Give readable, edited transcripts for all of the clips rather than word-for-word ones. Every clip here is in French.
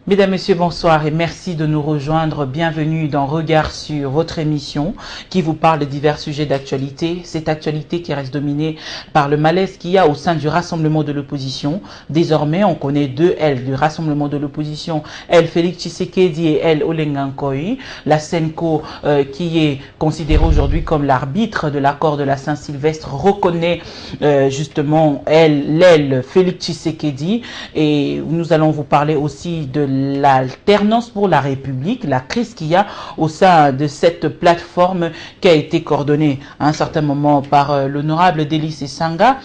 Mesdames, Messieurs, bonsoir et merci de nous rejoindre. Bienvenue dans Regard sur votre émission qui vous parle de divers sujets d'actualité. Cette actualité qui reste dominée par le malaise qu'il y a au sein du Rassemblement de l'opposition. Désormais, on connaît deux L du Rassemblement de l'opposition. Elle, Félix Tshisekedi et elle, Olenga Nkoyi. La Senko, qui est considérée aujourd'hui comme l'arbitre de l'accord de la Saint-Sylvestre, reconnaît justement elle, Félix Tshisekedi. Et nous allons vous parler aussi de l'alternance pour la République, la crise qu'il y a au sein de cette plateforme qui a été coordonnée à un certain moment par l'honorable Délice Sanga.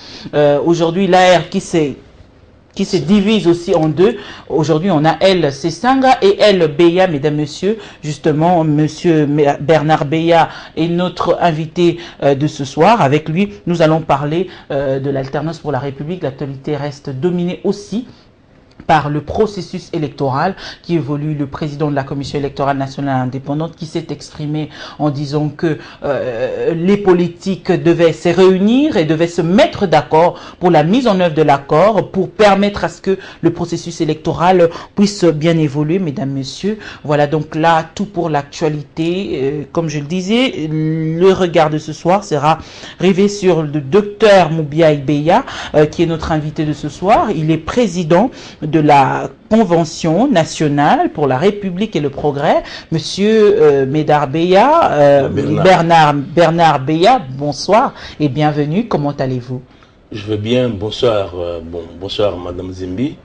Aujourd'hui, l'AR qui se divise aussi en deux. Aujourd'hui, on a elle, Sanga, et elle, Beya, mesdames, messieurs. Justement, monsieur Bernard Beya est notre invité de ce soir. Avec lui, nous allons parler de l'alternance pour la République. L'actualité reste dominée aussi par le processus électoral qui évolue. Le président de la Commission électorale nationale indépendante qui s'est exprimé en disant que les politiques devaient se réunir et devaient se mettre d'accord pour la mise en œuvre de l'accord pour permettre à ce que le processus électoral puisse bien évoluer. Mesdames, Messieurs, voilà donc là tout pour l'actualité. Comme je le disais, le regard de ce soir sera rivé sur le docteur Moubiaï Beya qui est notre invité de ce soir. Il est président de la Convention nationale pour la République et le progrès. Monsieur Bernard Beya, bonsoir et bienvenue. Comment allez-vous? Je vais bien, bonsoir, bonsoir Madame Zimbi,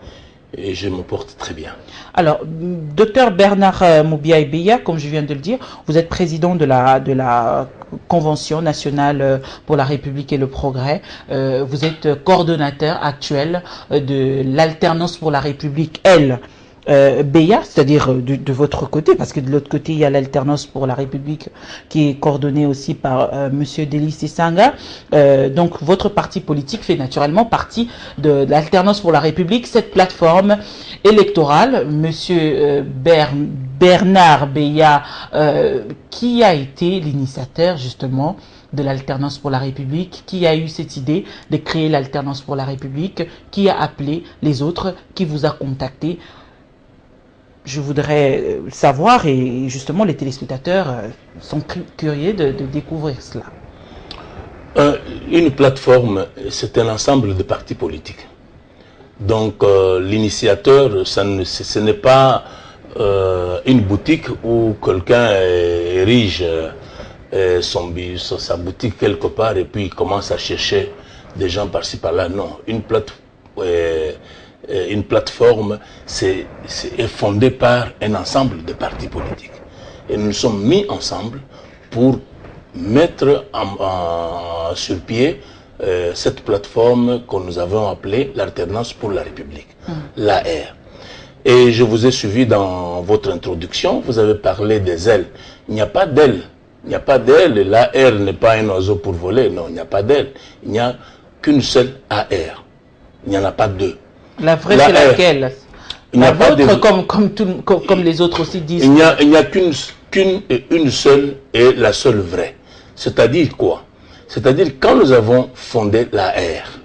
et je me porte très bien. Alors, docteur Bernard Moubiaï Beya, comme je viens de le dire, vous êtes président de la Convention nationale pour la République et le progrès. Vous êtes coordonnateur actuel de l'alternance pour la République, Beya, c'est-à-dire de votre côté, parce que de l'autre côté, il y a l'alternance pour la République qui est coordonnée aussi par monsieur Délice Sanga. Donc, votre parti politique fait naturellement partie de l'alternance pour la République, cette plateforme électorale. Monsieur Bernard Beya, qui a été l'initiateur justement de l'alternance pour la République, qui a eu cette idée de créer l'alternance pour la République, qui a appelé les autres, qui vous a contacté. Je voudrais savoir, et justement les téléspectateurs sont curieux de découvrir cela. Une plateforme, c'est un ensemble de partis politiques. Donc l'initiateur, ce n'est pas une boutique où quelqu'un érige sa boutique quelque part et puis il commence à chercher des gens par-ci par-là. Non, une plateforme est fondée par un ensemble de partis politiques. Et nous nous sommes mis ensemble pour mettre sur pied cette plateforme que nous avons appelée l'alternance pour la République, l'AR. Et je vous ai suivi dans votre introduction, vous avez parlé des ailes. Il n'y a pas d'ailes. Il n'y a pas d'ailes. L'AR n'est pas un oiseau pour voler. Non, il n'y a pas d'ailes. Il n'y a qu'une seule AR. Il n'y en a pas deux. La vraie, c'est laquelle? La vôtre, comme les autres aussi disent. Il n'y a qu'une et une seule et la seule vraie. C'est-à-dire quoi? C'est-à-dire quand nous avons fondé l'AR,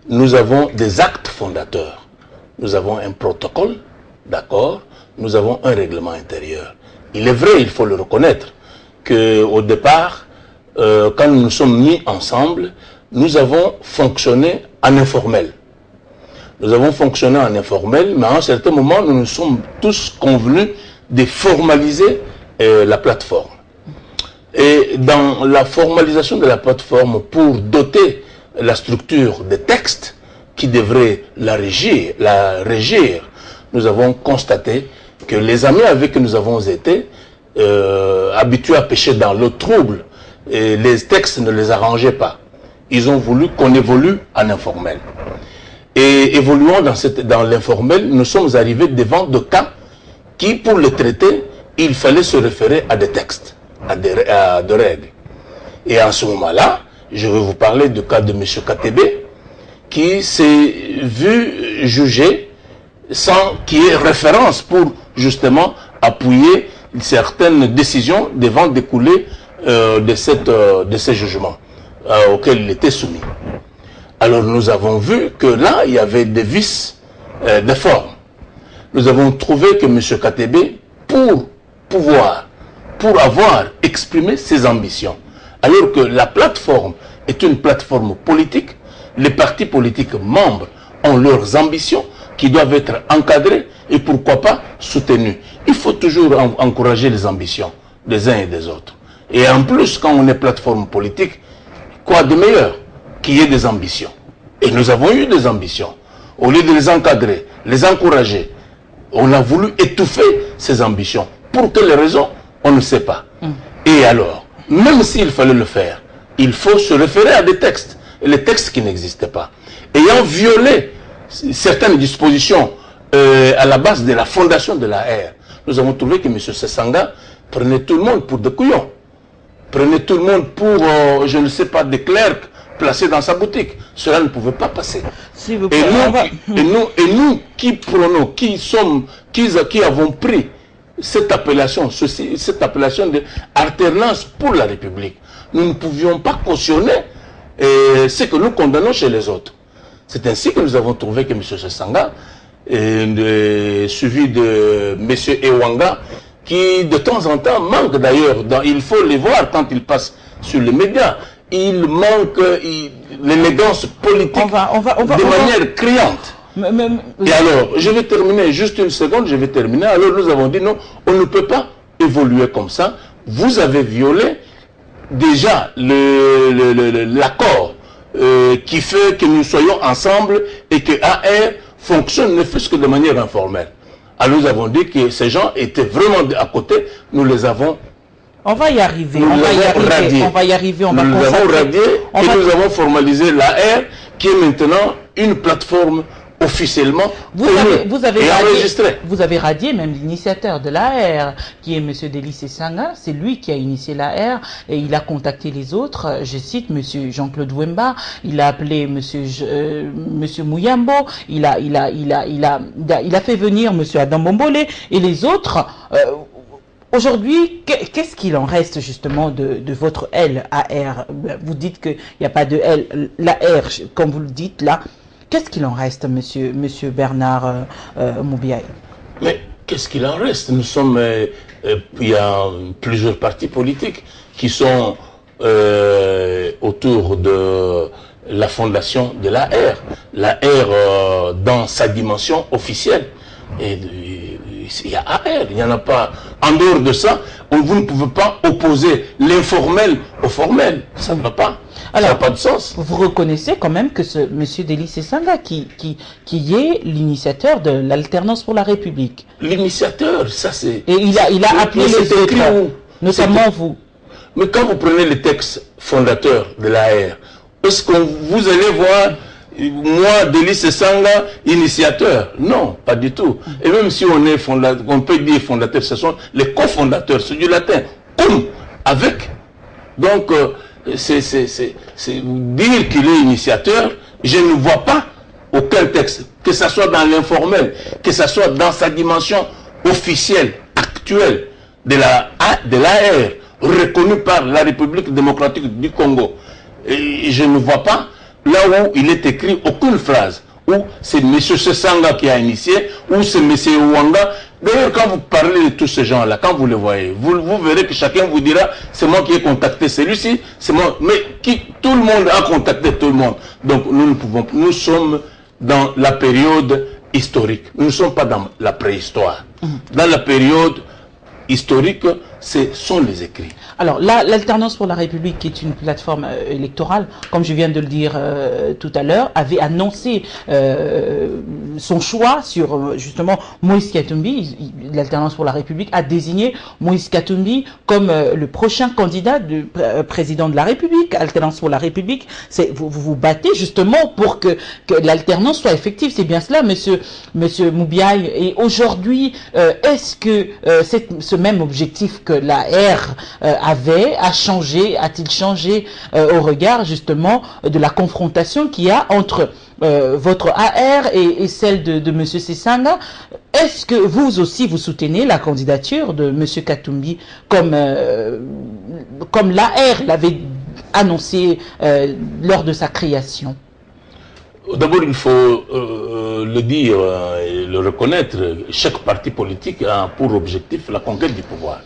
nous avons des actes fondateurs. Nous avons un protocole, d'accord? Nous avons un règlement intérieur. Il est vrai, il faut le reconnaître, qu'au départ, quand nous nous sommes mis ensemble, nous avons fonctionné en informel. Nous avons fonctionné en informel, mais à un certain moment, nous nous sommes tous convenus de formaliser la plateforme. Et dans la formalisation de la plateforme, pour doter la structure des textes qui devraient la régir, nous avons constaté que les amis avec qui nous avons été habitués à pêcher dans l'eau trouble, et les textes ne les arrangeaient pas. Ils ont voulu qu'on évolue en informel. Et évoluant dans l'informel, nous sommes arrivés devant de cas qui, pour les traiter, il fallait se référer à des textes, à des règles. Et en ce moment-là, je vais vous parler du cas de M. KTB, qui s'est vu jugé sans qu'il y ait référence pour justement appuyer certaines décisions devant découler de ces jugements auxquels il était soumis. Alors nous avons vu que là, il y avait des vices de forme. nous avons trouvé que M. Katebe, pour avoir exprimé ses ambitions, alors que la plateforme est une plateforme politique, les partis politiques membres ont leurs ambitions qui doivent être encadrées et pourquoi pas soutenues. Il faut toujours encourager les ambitions des uns et des autres. Et en plus, quand on est plateforme politique, quoi de meilleur qu'il y ait des ambitions? Et nous avons eu des ambitions. Au lieu de les encadrer, les encourager, on a voulu étouffer ces ambitions. Pour quelles raisons? On ne sait pas. Et alors, même s'il fallait le faire, il faut se référer à des textes. Et les textes qui n'existaient pas. Ayant violé certaines dispositions à la base de la fondation de la R, nous avons trouvé que M. Sesanga prenait tout le monde pour des couillons. Prenait tout le monde pour, je ne sais pas, des clercs placés dans sa boutique. Cela ne pouvait pas passer. S'il vous plaît, et nous qui prenons, qui avons pris cette appellation de alternance pour la République, nous ne pouvions pas cautionner ce que nous condamnons chez les autres. C'est ainsi que nous avons trouvé que M. Sesanga, suivi de M. Ewanga, qui de temps en temps manque d'ailleurs, il faut les voir quand ils passent sur les médias, il manque l'élégance politique de manière criante. Et alors, je vais terminer, juste une seconde, je vais terminer. Alors nous avons dit non, on ne peut pas évoluer comme ça. Vous avez violé déjà l'accord qui fait que nous soyons ensemble et que AR fonctionne ne fût-ce que de manière informelle. Alors nous avons dit que ces gens étaient vraiment à côté, nous les avons... On va y arriver, Nous les avons radiés et nous avons formalisé l'AR qui est maintenant une plateforme officiellement enregistrée. Vous avez radié même l'initiateur de l'AR, qui est M. Deli Sesanga. C'est lui qui a initié l'AR et il a contacté les autres. Je cite M. Jean-Claude Wemba, il a appelé M. Mouyambo, il a fait venir M. Adam Bombole et les autres. Aujourd'hui, qu'est-ce qu'il en reste justement de votre LAR? Vous dites qu'il n'y a pas de L, l'AR, comme vous le dites là. Qu'est-ce qu'il en reste, monsieur Bernard Moubiaï? Mais qu'est-ce qu'il en reste? Nous sommes, il y a plusieurs partis politiques qui sont autour de la fondation de l'AR. L'AR dans sa dimension officielle. Et il y a AR, il n'y en a pas. En dehors de ça, vous ne pouvez pas opposer l'informel au formel. Ça ne va pas. Alors, ça n'a pas de sens. Vous reconnaissez quand même que ce M. Deli Sesanga qui est l'initiateur de l'alternance pour la République. L'initiateur, ça c'est... Et il a appelé les autres, notamment vous. Mais quand vous prenez les textes fondateurs de l'AR, est-ce que vous allez voir... Moi, Deli Sesanga, initiateur. Non, pas du tout. Et même si on est fondateur, on peut dire fondateur, ce sont les cofondateurs, c'est du latin. Avec. Donc, c'est dire qu'il est initiateur, je ne vois pas aucun texte, que ce soit dans l'informel, que ce soit dans sa dimension officielle, actuelle, de l'AR, reconnue par la République démocratique du Congo. Et je ne vois pas là où il est écrit aucune phrase, où c'est M. Sesanga qui a initié, ou c'est M. Ouanga. D'ailleurs, quand vous parlez de tous ces gens-là, quand vous les voyez, vous verrez que chacun vous dira, c'est moi qui ai contacté celui-ci, c'est moi, mais tout le monde a contacté tout le monde. Donc nous ne pouvons pas, nous sommes dans la période historique, nous ne sommes pas dans la préhistoire. Dans la période historique, ce sont les écrits. Alors, l'Alternance pour la République, qui est une plateforme électorale, comme je viens de le dire tout à l'heure, avait annoncé son choix sur justement Moïse Katumbi. L'Alternance pour la République a désigné Moïse Katumbi comme le prochain candidat du président de la République. Alternance pour la République, vous vous battez justement pour que l'alternance soit effective. C'est bien cela, monsieur Moubiaï. Et aujourd'hui, est-ce que ce même objectif que la R a-t-il changé au regard justement de la confrontation qu'il y a entre votre AR et celle de M. Sesanga? Est-ce que vous aussi vous soutenez la candidature de M. Katumbi comme l'AR l'avait annoncé lors de sa création? D'abord, il faut le dire et le reconnaître. Chaque parti politique a pour objectif la conquête du pouvoir.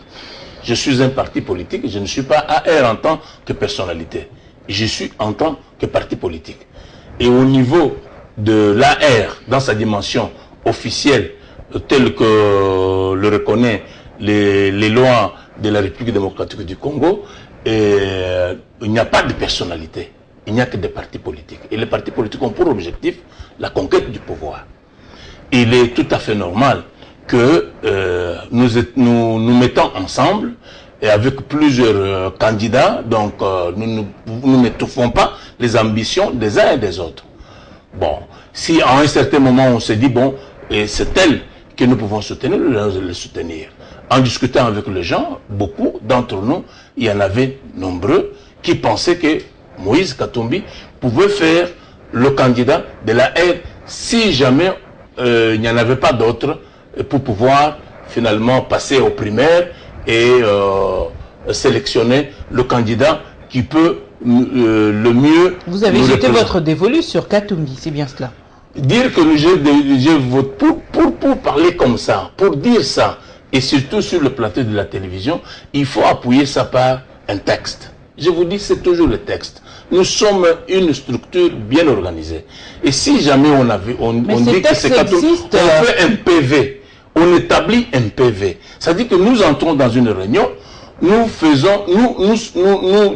Je suis un parti politique, je ne suis pas AR en tant que personnalité. Je suis en tant que parti politique. Et au niveau de l'AR, dans sa dimension officielle, telle que le reconnaît les lois de la République démocratique du Congo, il n'y a pas de personnalité. Il n'y a que des partis politiques. Et les partis politiques ont pour objectif la conquête du pouvoir. Il est tout à fait normal que nous mettons ensemble et avec plusieurs candidats, donc nous n'étouffons pas les ambitions des uns et des autres. Bon, si à un certain moment on se dit, bon, c'est elle que nous pouvons soutenir, nous allons le soutenir. En discutant avec les gens, beaucoup d'entre nous, il y en avait nombreux qui pensaient que Moïse Katumbi pouvait faire le candidat de la R si jamais il n'y en avait pas d'autres pour pouvoir finalement passer aux primaires et sélectionner le candidat qui peut le mieux. Vous avez jeté votre dévolu sur Katumbi, c'est bien cela? Dire que je vote pour parler comme ça, pour dire ça, et surtout sur le plateau de la télévision, il faut appuyer ça par un texte. Je vous dis, c'est toujours le texte. Nous sommes une structure bien organisée. Et si jamais on dit que c'est Katumbi, on fait un PV, on établit un PV. C'est-à-dire que nous entrons dans une réunion, nous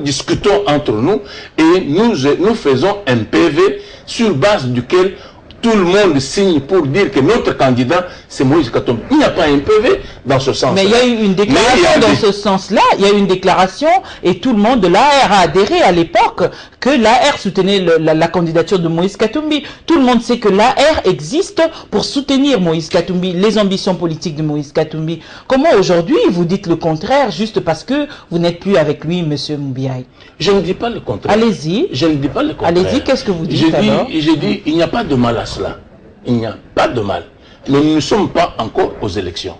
discutons entre nous et nous faisons un PV sur base duquel tout le monde signe pour dire que notre candidat, c'est Moïse Katumbi. Il n'y a pas un PV dans ce sens-là. Mais il y a eu une déclaration dans ce sens-là. Il y a eu une déclaration et tout le monde de l'AR a adhéré à l'époque que l'AR soutenait la candidature de Moïse Katumbi. Tout le monde sait que l'AR existe pour soutenir Moïse Katumbi, les ambitions politiques de Moïse Katumbi. Comment aujourd'hui vous dites le contraire juste parce que vous n'êtes plus avec lui, M. Moubiaï? Je ne dis pas le contraire. Allez-y. Je ne dis pas le contraire. Allez-y, qu'est-ce que vous dites alors? J'ai dit, il n'y a pas de mal à cela. Il n'y a pas de mal. Mais nous ne sommes pas encore aux élections.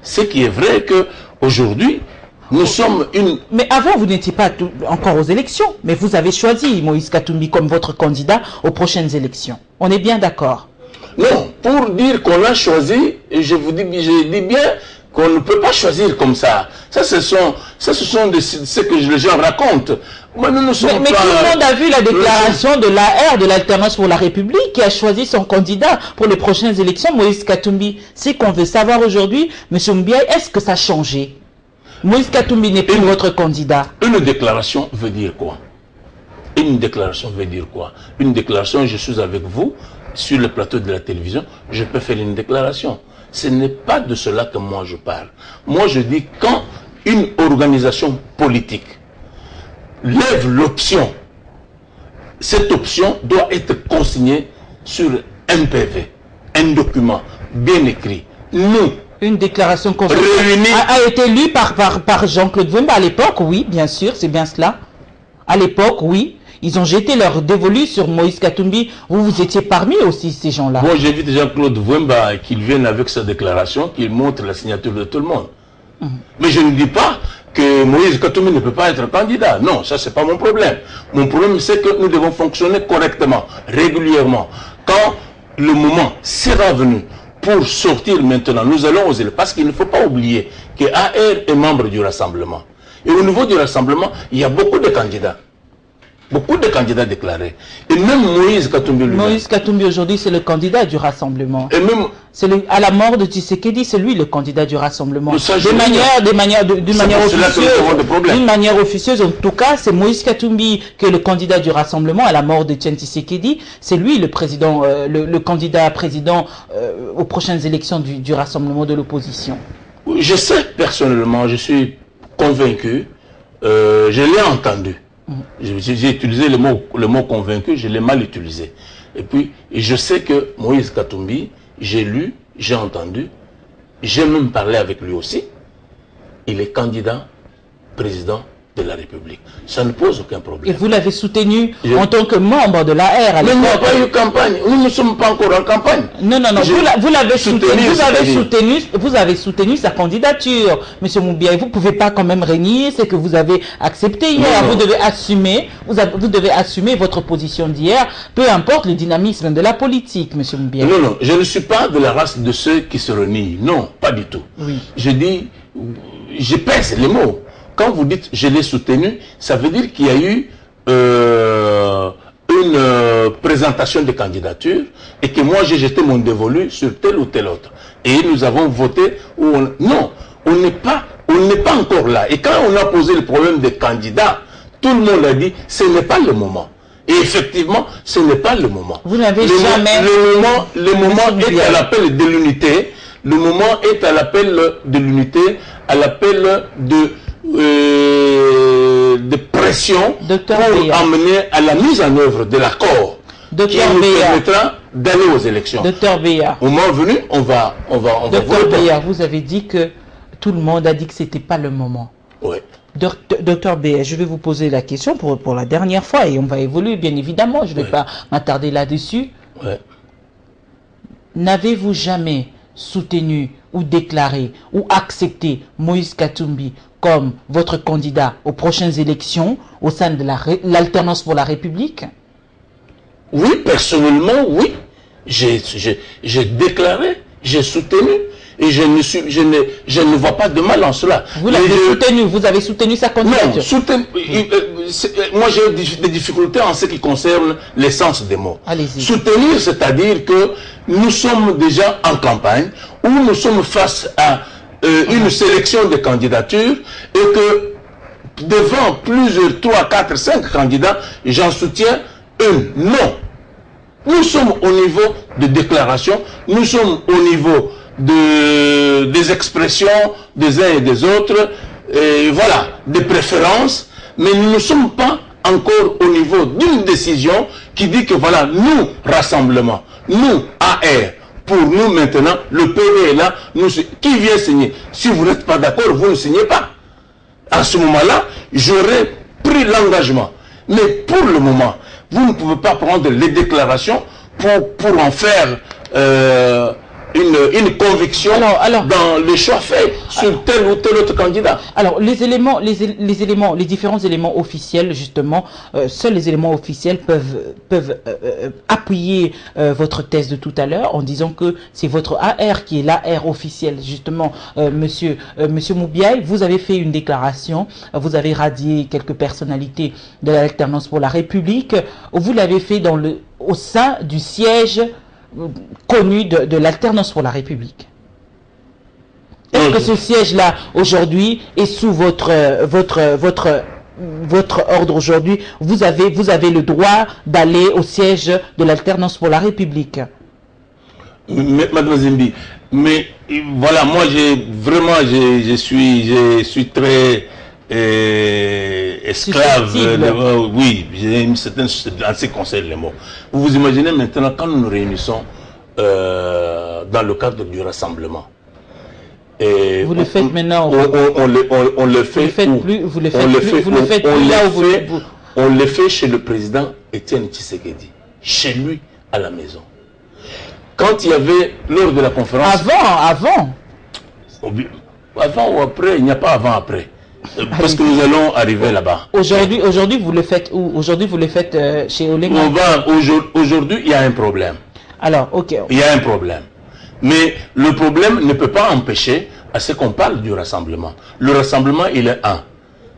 Ce qui est vrai qu'aujourd'hui, nous sommes une... Mais avant, vous n'étiez pas encore aux élections, mais vous avez choisi Moïse Katumbi comme votre candidat aux prochaines élections. On est bien d'accord? Non, pour dire qu'on l'a choisi, je dis bien qu'on ne peut pas choisir comme ça. Ça, ce sont ce que les gens racontent. Mais, nous ne sommes mais pas, tout le monde a vu la déclaration de l'AR, de l'Alternance pour la République, qui a choisi son candidat pour les prochaines élections, Moïse Katumbi. C'est qu'on veut savoir aujourd'hui, M. Moubiaï, est-ce que ça a changé? Moïse Katumbi n'est plus votre candidat. Une déclaration veut dire quoi? Une déclaration veut dire quoi? Une déclaration, je suis avec vous, sur le plateau de la télévision, je peux faire une déclaration. Ce n'est pas de cela que moi je parle. Moi je dis quand une organisation politique lève l'option, cette option doit être consignée sur un PV, un document bien écrit. Nous, une déclaration a été lue par Jean-Claude Vemba à l'époque, oui, bien sûr, c'est bien cela. À l'époque, oui. Ils ont jeté leur dévolu sur Moïse Katumbi. Vous étiez parmi aussi ces gens-là. Moi, j'invite Jean-Claude Vemba qu'il vienne avec sa déclaration, qu'il montre la signature de tout le monde. Mais je ne dis pas que Moïse Katumbi ne peut pas être candidat. Non, ça, c'est pas mon problème. Mon problème, c'est que nous devons fonctionner correctement, régulièrement. Quand le moment sera venu pour sortir maintenant, nous allons oser. Parce qu'il ne faut pas oublier que AR est membre du Rassemblement. Et au niveau du Rassemblement, il y a beaucoup de candidats. Beaucoup de candidats déclarés. Et même Moïse Katumbi lui-même. Moïse Katumbi aujourd'hui, c'est le candidat du Rassemblement. Et même... à la mort de Tshisekedi, c'est lui le candidat du Rassemblement. D'une manière officieuse, en tout cas, c'est Moïse Katumbi qui est le candidat du Rassemblement. À la mort de Tshisekedi, c'est lui le président, le candidat président aux prochaines élections du Rassemblement de l'opposition. Je sais personnellement, je suis convaincu, je l'ai entendu. J'ai utilisé le mot convaincu, je l'ai mal utilisé. Et puis, je sais que Moïse Katumbi, j'ai lu, j'ai entendu, j'ai même parlé avec lui aussi. Il est candidat président de la République. Ça ne pose aucun problème. Et vous l'avez soutenu en tant que membre de l'AR. Mais il n'y a pas eu campagne. Nous ne sommes pas encore en campagne. Non, non, non. Vous l'avez soutenu. Vous avez soutenu sa candidature. Monsieur Moubiaï, vous ne pouvez pas quand même régner ce que vous avez accepté hier. Non. Vous devez assumer, vous devez assumer votre position d'hier, peu importe le dynamisme de la politique, monsieur Moubiaï. Non, non. Je ne suis pas de la race de ceux qui se renient. Non, pas du tout. Oui. Je dis, je pèse les mots. Quand vous dites je l'ai soutenu, ça veut dire qu'il y a eu une présentation de candidature et que moi j'ai jeté mon dévolu sur tel ou tel autre. Et nous avons voté ou non, on n'est pas encore là. Et quand on a posé le problème des candidats, tout le monde a dit ce n'est pas le moment. Et effectivement, ce n'est pas le moment. Vous n'avez jamais... Le moment est à l'appel de l'unité. Le moment est à l'appel de l'unité, à l'appel de pression Docteur pour Béa. amener à la mise en œuvre de l'accord qui nous permettra d'aller aux élections. Docteur Béa. Au moment venu, on va Docteur Béa, vous avez dit que tout le monde a dit que c'était pas le moment. Oui. Docteur Béa, je vais vous poser la question pour la dernière fois et on va évoluer bien évidemment, je ne vais pas m'attarder là-dessus. Ouais. N'avez-vous jamais soutenu ou déclaré ou accepté Moïse Katumbi comme votre candidat aux prochaines élections au sein de l'Alternance pour la République? Oui, personnellement, oui. J'ai déclaré, j'ai soutenu et je ne vois pas de mal en cela. Vous l'avez soutenu, vous avez soutenu sa candidature? Non, moi j'ai des difficultés en ce qui concerne l'essence des mots. Allez-y. Soutenir, c'est-à-dire que nous sommes déjà en campagne, où nous sommes face à une sélection de candidatures et que devant plusieurs 3, 4, 5 candidats, j'en soutiens un. Non. Nous sommes au niveau de déclaration, nous sommes au niveau des expressions des uns et des autres, et voilà, des préférences, mais nous ne sommes pas encore au niveau d'une décision qui dit que voilà, nous, rassemblement, nous, AR, pour nous maintenant, le PV est là, qui vient signer? Si vous n'êtes pas d'accord, vous ne signez pas. À ce moment-là, j'aurais pris l'engagement. Mais pour le moment, vous ne pouvez pas prendre les déclarations pour en faire une conviction dans les choix faits sur tel ou tel autre candidat. Alors, les différents éléments officiels, justement, seuls les éléments officiels peuvent appuyer votre thèse de tout à l'heure en disant que c'est votre AR qui est l'AR officiel, justement, monsieur Moubiaï. Vous avez fait une déclaration, vous avez radié quelques personnalités de l'Alternance pour la République. Vous l'avez fait au sein du siège connu de l'Alternance pour la République. Est-ce que ce siège-là, aujourd'hui, est sous votre ordre aujourd'hui? Vous avez le droit d'aller au siège de l'Alternance pour la République. Mademoiselle Zimbi, mais voilà, moi je suis très esclave, oui, j'ai une certaine en ce qui concerne les mots. Vous vous imaginez maintenant quand nous nous réunissons dans le cadre du rassemblement. Et vous le faites maintenant. On le fait. On le fait chez le président Étienne Tshisekedi, chez lui à la maison. Quand il y avait lors de la conférence. Avant ou après, il n'y a pas avant après. Parce que nous allons arriver là-bas. Aujourd'hui, vous le faites où? Aujourd'hui, vous le faites chez Olenga. Aujourd'hui, il y a un problème. Alors, ok. Il y a un problème. Mais le problème ne peut pas empêcher à ce qu'on parle du rassemblement. Le rassemblement, il est un.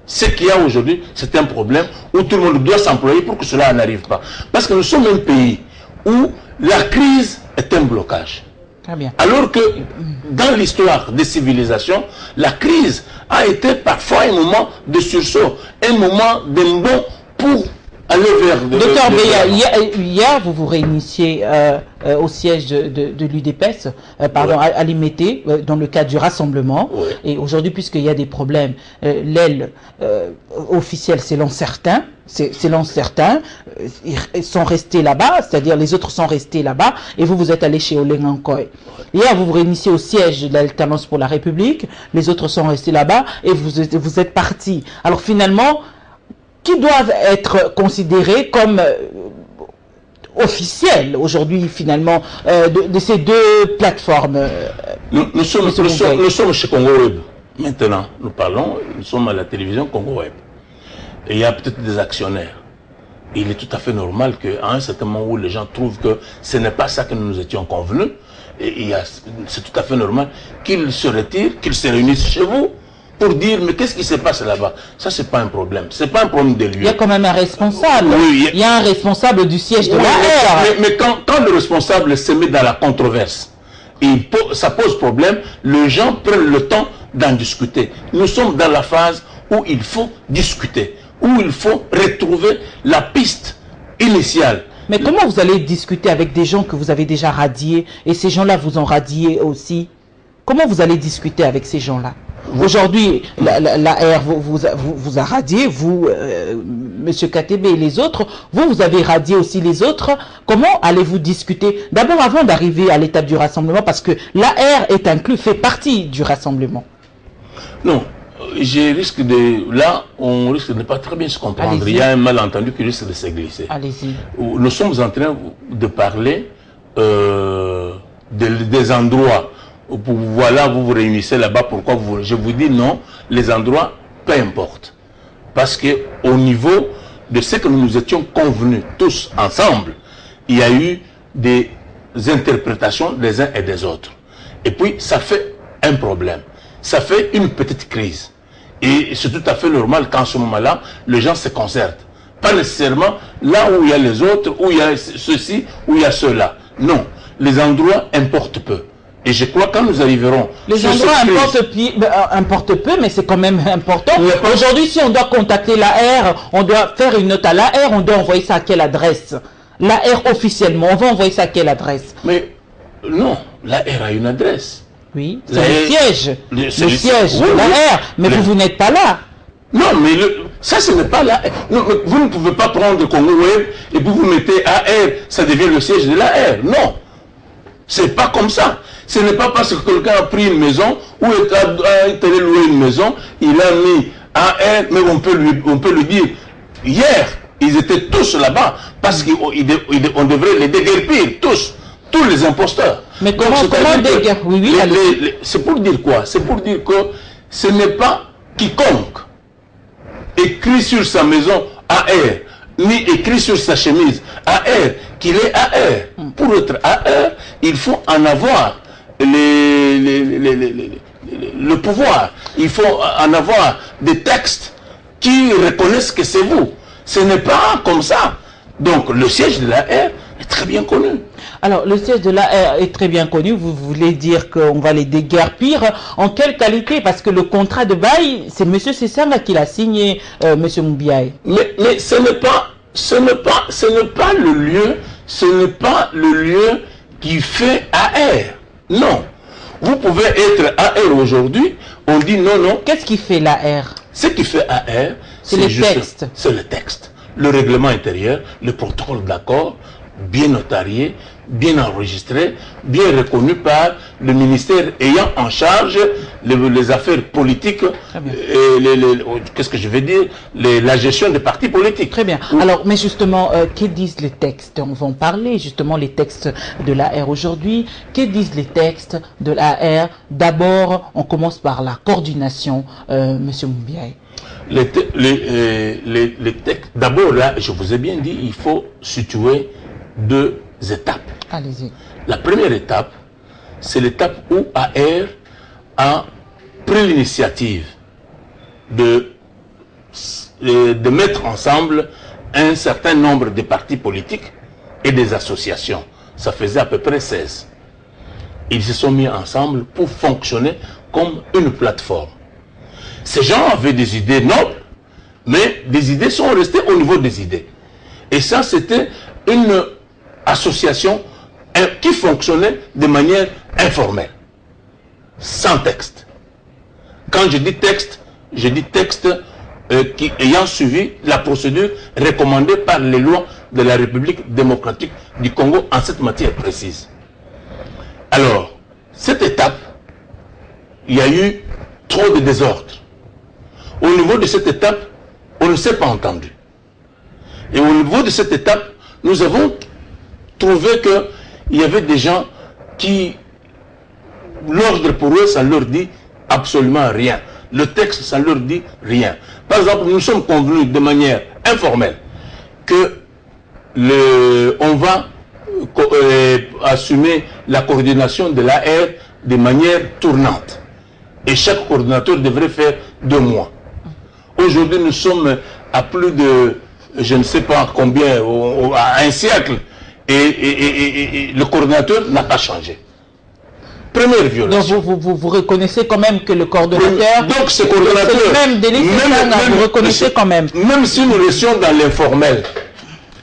Ce qu'il y a aujourd'hui, c'est un problème où tout le monde doit s'employer pour que cela n'arrive pas. Parce que nous sommes un pays où la crise est un blocage. Très bien. Alors que dans l'histoire des civilisations, la crise a été parfois un moment de sursaut, un moment d'un bond pour aller vers... Docteur Béa, hier vous vous réunissiez au siège de l'UDPS, à l'IMT, dans le cadre du rassemblement. Oui. Et aujourd'hui, puisqu'il y a des problèmes, l'aile officielle, selon certains, ils sont restés là-bas, c'est-à-dire les autres sont restés là-bas, et vous êtes allé chez Olengankoy. Hier, vous vous réunissez au siège de l'Alternance pour la République, les autres sont restés là-bas, et vous êtes partis. Alors finalement, qui doivent être considérés comme officiels aujourd'hui, finalement, de ces deux plateformes? Nous sommes chez Congo Web. Maintenant, nous sommes à la télévision Congo Web. Et il y a peut-être des actionnaires. Il est tout à fait normal qu'à un certain moment où les gens trouvent que ce n'est pas ça que nous étions convenus, c'est tout à fait normal qu'ils se retirent, qu'ils se réunissent chez vous pour dire mais qu'est-ce qui se passe là-bas. Ça, c'est pas un problème. C'est pas un problème de lieu. Il y a quand même un responsable. Oui, il y a un responsable du siège de l'AR. Mais quand le responsable se met dans la controverse, ça pose problème, les gens prennent le temps d'en discuter. Nous sommes dans la phase où il faut discuter, où il faut retrouver la piste initiale. Mais comment vous allez discuter avec des gens que vous avez déjà radiés et ces gens-là vous ont radié aussi? Comment vous allez discuter avec ces gens-là? Aujourd'hui, l'AR vous a radié, vous, Monsieur Katebe et les autres, vous avez radié aussi les autres. Comment allez-vous discuter? D'abord, avant d'arriver à l'étape du rassemblement, parce que l'AR est inclus, fait partie du rassemblement. Non, on risque de ne pas très bien se comprendre. Il y a un malentendu qui risque de se glisser. Allez-y. Nous sommes en train de parler des endroits. Voilà, vous vous réunissez là-bas, pourquoi je vous dis non, les endroits, peu importe. Parce que au niveau de ce que nous nous étions convenus tous ensemble, il y a eu des interprétations des uns et des autres. Et puis, ça fait un problème. Ça fait une petite crise. Et c'est tout à fait normal qu'en ce moment-là, les gens se concertent. Pas nécessairement là où il y a les autres, où il y a ceci, où il y a cela. Non, les endroits importent peu. Et je crois que quand nous arriverons... Les endroits importent peu, mais c'est quand même important. Aujourd'hui, si on doit contacter l'AR, on doit faire une note à l'AR, on doit envoyer ça à quelle adresse? L'AR officiellement, on va envoyer ça à quelle adresse? Mais non, l'AR a une adresse. Oui, c'est le siège. Le siège de oui, l'AR, mais vous n'êtes pas là. Non, mais ça, ce n'est pas l'AR. Vous ne pouvez pas prendre Congo Web et puis vous mettez AR, ça devient le siège de l'AR. Non, c'est pas comme ça. Ce n'est pas parce que quelqu'un a pris une maison ou a été loué une maison, il a mis AR, mais on peut lui dire, hier, ils étaient tous là-bas, parce qu'on devrait les déguerpir, tous les imposteurs. Mais comment déguerpir? Oui, c'est pour dire quoi? C'est pour dire que ce n'est pas quiconque écrit sur sa maison AR, ni écrit sur sa chemise AR, qu'il est AR. Pour être AR, il faut en avoir le pouvoir. Il faut en avoir des textes qui reconnaissent que c'est vous. Ce n'est pas comme ça. Donc le siège de l'AR est très bien connu. Alors le siège de l'AR est très bien connu. Vous voulez dire qu'on va les déguerpir? En quelle qualité? Parce que le contrat de bail, c'est M. Sessanga qui l'a signé, M. Moubiaï. Mais ce n'est pas le lieu qui fait AR. Non. Vous pouvez être AR aujourd'hui, on dit non. Qu'est-ce qui fait l'AR? Ce qui fait AR, c'est le texte. C'est le texte. Le règlement intérieur, le protocole d'accord, bien notarié, bien enregistré, bien reconnu par le ministère ayant en charge les affaires politiques, qu'est-ce que je veux dire, la gestion des partis politiques. Très bien. Alors, mais justement, que disent les textes? On va en parler, justement, les textes de l'AR aujourd'hui. Que disent les textes de l'AR? D'abord, on commence par la coordination, Monsieur Moubiaï. Les textes, d'abord, là, je vous ai bien dit, il faut situer deux étapes. Allez-y. La première étape, c'est l'étape où AR a pris l'initiative de mettre ensemble un certain nombre de partis politiques et des associations. Ça faisait à peu près 16. Ils se sont mis ensemble pour fonctionner comme une plateforme. Ces gens avaient des idées nobles, mais des idées sont restées au niveau des idées. Et ça, c'était une association qui fonctionnait de manière informelle, sans texte. Quand je dis texte ayant suivi la procédure recommandée par les lois de la République démocratique du Congo en cette matière précise. Alors, cette étape, il y a eu trop de désordre. Au niveau de cette étape, on ne s'est pas entendu. Et au niveau de cette étape, nous avons trouvé qu'il y avait des gens qui, l'ordre pour eux, ça leur dit absolument rien. Le texte, ça leur dit rien. Par exemple, nous sommes convenus de manière informelle que on va assumer la coordination de l'AR de manière tournante. Et chaque coordinateur devrait faire 2 mois. Aujourd'hui, nous sommes à plus de, je ne sais pas combien, à un siècle. Et le coordinateur n'a pas changé. Première violation. Donc vous reconnaissez quand même que le coordonnateur... Donc ce coordonnateur... C'est le même délai, vous reconnaissez quand même. Même si nous restions dans l'informel,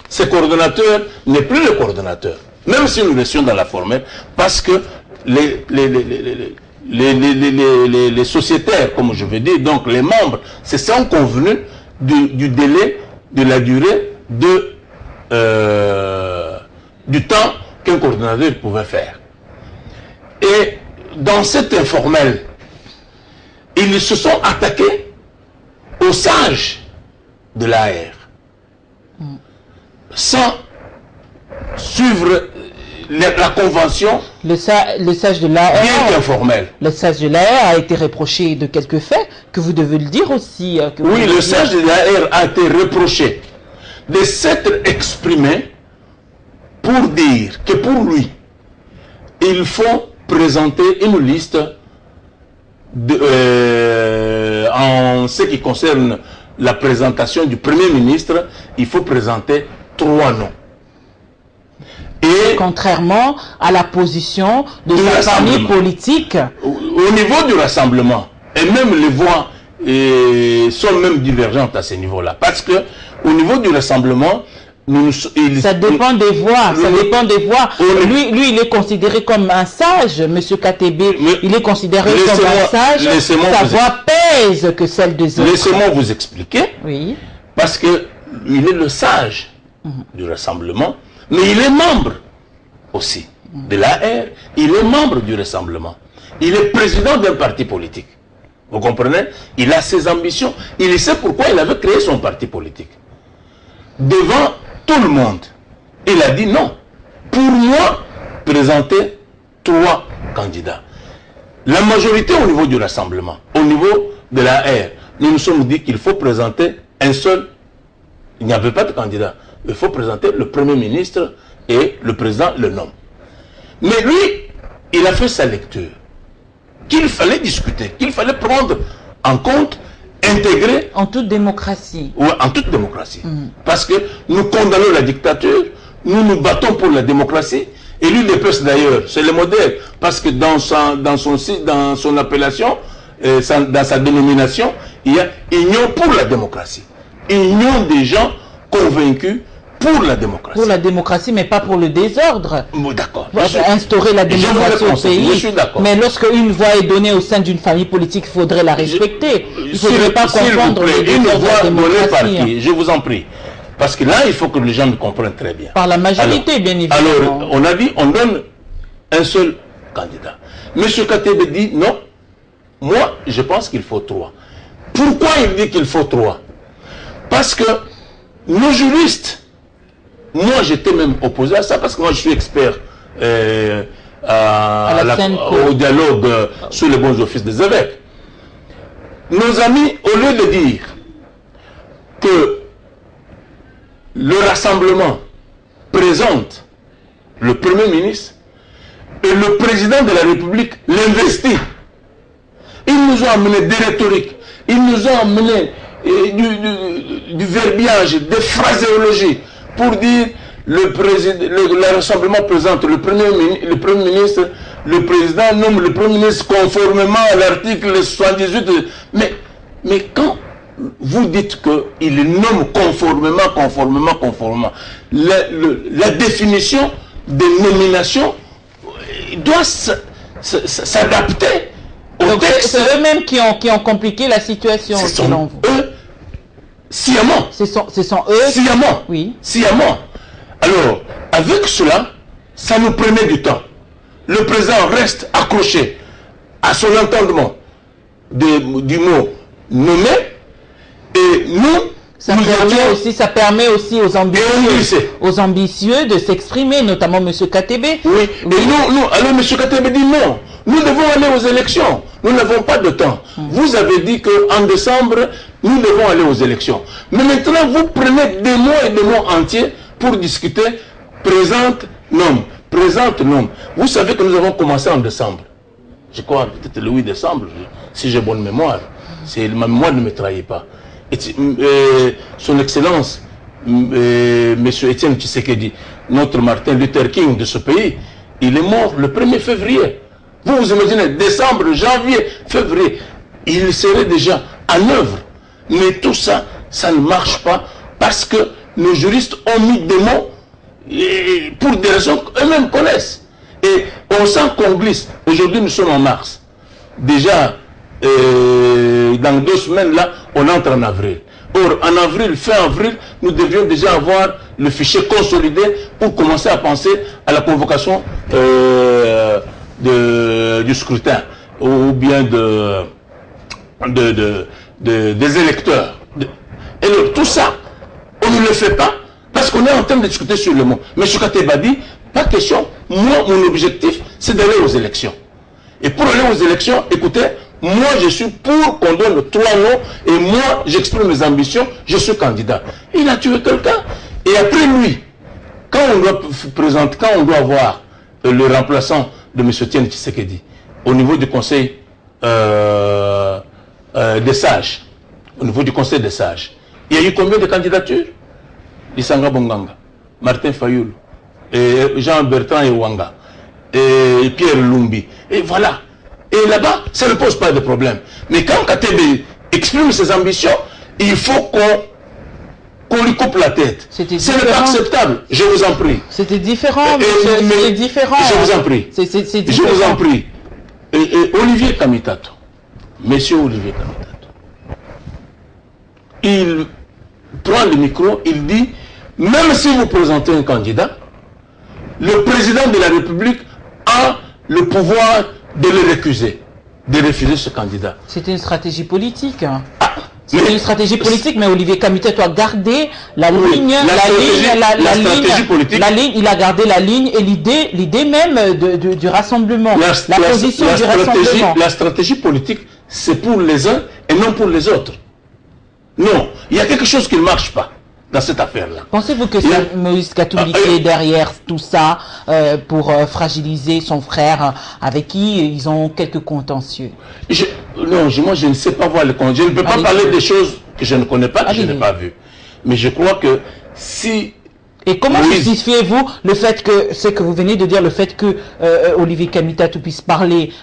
ce coordonnateur n'est plus le coordonnateur. Même si nous restions dans la formelle, parce que les sociétaires, comme je veux dire, donc les membres, se sont convenus du délai, de la durée du temps qu'un coordonnateur pouvait faire. Et dans cet informel, ils se sont attaqués aux sages de l'AR, sans suivre la convention. Le sage de l'AR, bien informel. Le sage de l'AR a été reproché de quelques faits que vous devez le dire aussi. Oui, le sage de l'AR a été reproché de s'être exprimé pour dire que pour lui, il faut présenter une liste en ce qui concerne la présentation du Premier ministre, il faut présenter 3 noms. Et contrairement à la position de sa famille politique. Au niveau du rassemblement, et même les voix sont même divergentes à ce niveau-là. Parce que au niveau du rassemblement, ça dépend des voix. Ça dépend des voix. Lui, il est considéré comme un sage. Monsieur KTB, il est considéré comme un sage. Sa voix pèse que celle des autres. Laissez-moi vous expliquer. Oui. Parce que il est le sage du rassemblement, mais il est membre aussi de l'AR. Il est membre du rassemblement. Il est président d'un parti politique. Vous comprenez? Il a ses ambitions. Il sait pourquoi il avait créé son parti politique. Devant tout le monde, il a dit non. Pour moi, présenter 3 candidats. La majorité au niveau du rassemblement, au niveau de l'AR, nous nous sommes dit qu'il faut présenter un seul. Il n'y avait pas de candidat. Il faut présenter le Premier ministre et le président le nomme. Mais lui, il a fait sa lecture. Qu'il fallait discuter, qu'il fallait prendre en compte, intégrer. En toute démocratie. Oui, en toute démocratie. Parce que nous condamnons la dictature, nous nous battons pour la démocratie. Et lui, le PES d'ailleurs, c'est le modèle. Parce que dans son appellation, dans sa dénomination, il y a Union pour la démocratie. Union des gens convaincus pour la démocratie. Pour la démocratie, mais pas pour le désordre. D'accord. Instaurer la démocratie au pays. Je suis d'accord. Mais lorsque une voix est donnée au sein d'une famille politique, il faudrait la respecter. Il ne faudrait pas confondre les deux une voix voix donnée par démocratie. qui? Je vous en prie. Parce que là, il faut que les gens nous comprennent très bien. Par la majorité, bien évidemment. Alors, on a dit, on donne un seul candidat. Monsieur Katebe dit, non, moi, je pense qu'il faut 3. Pourquoi il dit qu'il faut 3? Parce que nos juristes, moi j'étais même opposé à ça, parce que moi je suis expert au dialogue sur les bons offices des évêques. Nos amis, au lieu de dire que le rassemblement présente le Premier ministre et le président de la République l'investit, ils nous ont amené des rhétoriques, ils nous ont amené du verbiage, des phraséologies pour dire le rassemblement présente le Premier ministre, le président nomme le Premier ministre conformément à l'article 78. Mais quand vous dites qu'il nomme conformément, la définition des nominations doit s'adapter au texte. C'est eux-mêmes qui ont compliqué la situation, selon vous. Eux Sciemment. Ce sont eux. Sciemment. Oui. Sciemment. Alors, avec cela, ça nous prenait du temps. Le président reste accroché à son entendement du mot nommé, et nous, ça permet aussi aux ambitieux de s'exprimer, notamment M. KTB. Oui, mais alors M. KTB dit non, nous devons aller aux élections, nous n'avons pas de temps. Vous avez dit qu'en décembre, nous devons aller aux élections. Mais maintenant, vous prenez des mois et des mois entiers pour discuter présente, non. Vous savez que nous avons commencé en décembre. Je crois peut-être le 8 décembre, si j'ai bonne mémoire. Ma mémoire ne me trahit pas. Son Excellence, M. Étienne Tshisekedi, notre Martin Luther King de ce pays, il est mort le 1er février. Vous vous imaginez, décembre, janvier, février, il serait déjà en œuvre. Mais tout ça, ça ne marche pas parce que nos juristes ont mis des mots pour des raisons qu'eux-mêmes connaissent. Et on sent qu'on glisse. Aujourd'hui, nous sommes en mars. Déjà, dans 2 semaines, là, on entre en avril. Or, en avril, fin avril, nous devions déjà avoir le fichier consolidé pour commencer à penser à la convocation du scrutin ou bien des électeurs. Et donc, tout ça, on ne le fait pas parce qu'on est en train de discuter sur le mot. M. Kateba dit, pas question, moi, mon objectif, c'est d'aller aux élections. Et pour aller aux élections, écoutez, moi, je suis pour qu'on donne 3 noms et moi, j'exprime mes ambitions, je suis candidat. Il a tué quelqu'un. Et après lui, quand on doit avoir le remplaçant de M. Etienne Tshisekedi au niveau du conseil des sages, il y a eu combien de candidatures? Isanga Bonganga, Martin Fayoul, Jean-Bertrand Ewanga, et Pierre Lumbi. Et voilà. Et là-bas, ça ne pose pas de problème. Mais quand KTB exprime ses ambitions, il faut qu'on lui coupe la tête. Ce n'est pas acceptable. Je vous en prie. C'était différent, c'est différent. Je vous en prie. Je vous en prie. Et Olivier Kamitato, Monsieur Olivier Kamitato, il prend le micro, il dit, même si vous présentez un candidat, le président de la République a le pouvoir de le récuser, de refuser ce candidat. C'était une stratégie politique. C'était une stratégie politique, mais Olivier Kamitato a gardé la ligne, il a gardé la ligne et l'idée même du rassemblement, la position du rassemblement. La stratégie politique, c'est pour les uns et non pour les autres. Non, il y a quelque chose qui ne marche pas dans cette affaire-là. Pensez-vous que c'est Moïse Katumbi qui est derrière tout ça pour fragiliser son frère avec qui ils ont quelques contentieux? Non, moi je ne sais pas voir les contentieux. Je ne peux pas parler des choses que je ne connais pas, que je n'ai pas vues. Mais je crois que si... Et comment justifiez-vous le fait que, ce que vous venez de dire, le fait que Olivier Kamitato puisse parler